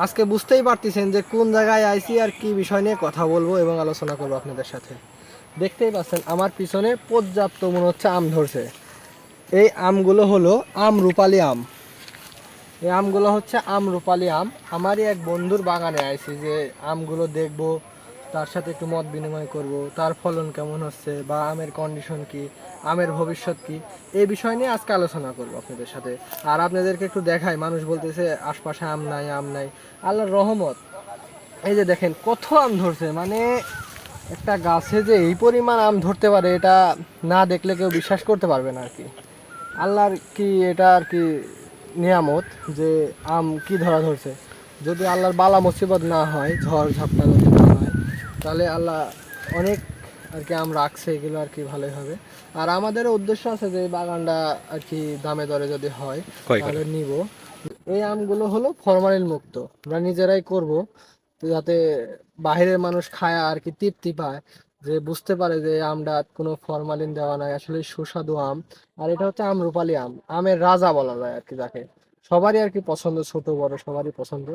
আজকে বুঝতেই পারতেছেন যে কোন জায়গায় আইছি আর কি বিষয় নিয়ে কথা বলবো এবং আলোচনা করবো আপনাদের সাথে। দেখতেই পাচ্ছেন আমার পিছনে পর্যাপ্ত মনে হচ্ছে আম ধরছে। এই আমগুলো হলো আম রূপালী আম। এই আমগুলো হচ্ছে আম রূপালী আম। আমারই এক বন্ধুর বাগানে আইছি যে আমগুলো দেখবো, তার সাথে একটু মত বিনিময় করব, তার ফলন কেমন হচ্ছে বা আমের কন্ডিশন কি, আমের ভবিষ্যৎ কি, এই বিষয় নিয়ে আজকে আলোচনা করব আপনাদের সাথে। আর আপনাদেরকে একটু দেখাই, মানুষ বলতেছে আশপাশে আম নাই আম নাই, আল্লাহর রহমত। এই যে দেখেন কত আম ধরছে, মানে একটা গাছে যে এই পরিমাণ আম ধরতে পারে এটা না দেখলে কেউ বিশ্বাস করতে পারবে না আর কি। আল্লাহর কি এটা আর কি নিয়ামত যে আম কি ধরা ধরছে। যদি আল্লাহর বালা মুসিবত না হয়, ঝড় ঝাপটা যদি না হয়, তাহলে আল্লাহ অনেক আর কি আম রাখছে, এগুলো আর কি ভালোই হবে। আর আমাদেরও উদ্দেশ্য আছে যে এই বাগানটা আর কি দামে দরে যদি হয় তাহলে নিব। এই আমগুলো হলো ফরমালিন মুক্ত, আমরা নিজেরাই করব যাতে বাইরের মানুষ খায় আর কি তৃপ্তি পায়, যে বুঝতে পারে যে এই আমটা কোনো ফরমালিন দেওয়া নাই, আসলে সুস্বাদু আম। আর এটা হচ্ছে আম রূপালী আম, আমের রাজা বলা যায় আর কি যাকে। সবারই আর কি পছন্দ, ছোট বড় সবারই পছন্দ।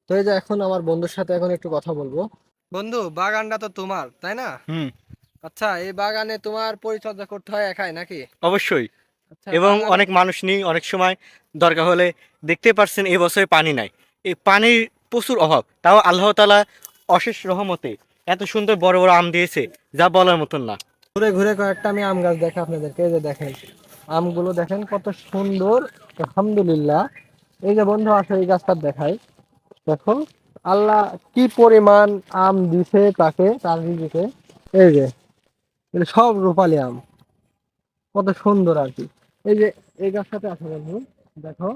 তো এই যে এখন আমার বন্ধুর সাথে এখন একটু কথা বলবো। বন্ধু, বাগানটা তো তোমার তাই না? হুম। আচ্ছা, এই বাগানে তোমার পরিচর্যা করতে হয় একাই নাকি? অবশ্যই। আচ্ছা, এবং বাগানে অনেক মানুষ নেই, অনেক সময় দরকার হলে। দেখতে পারছেন এবছরে পানি নাই, এই পানির প্রচুর অভাব, তাও আল্লাহ তাআলা অশেষ রহমতে এত সুন্দর বড় বড় আম দিয়েছে যা বলার মতন না। ঘুরে ঘুরে কয়েকটা আমি আম গাছ দেখা আপনাদেরকে। এই যে দেখেন আমগুলো দেখেন কত সুন্দর, আলহামদুলিল্লাহ। এই যে বন্ধু আসে এই গাছটা দেখাই, দেখো আল্লাহ কি পরিমাণ আম দিছে তাকে, তার রিজিকে। এই যে এগুলো সব রূপালী আম, কত সুন্দর আর কি। এই যে এই গাছটাতে আছে বন্ধু, দেখো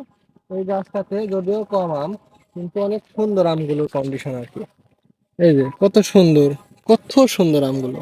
এই গাছটাতে যদিও কম আম, কিন্তু অনেক সুন্দর আমগুলোর কন্ডিশন আর কি। এই যে কত সুন্দর, কত সুন্দর আমগুলো।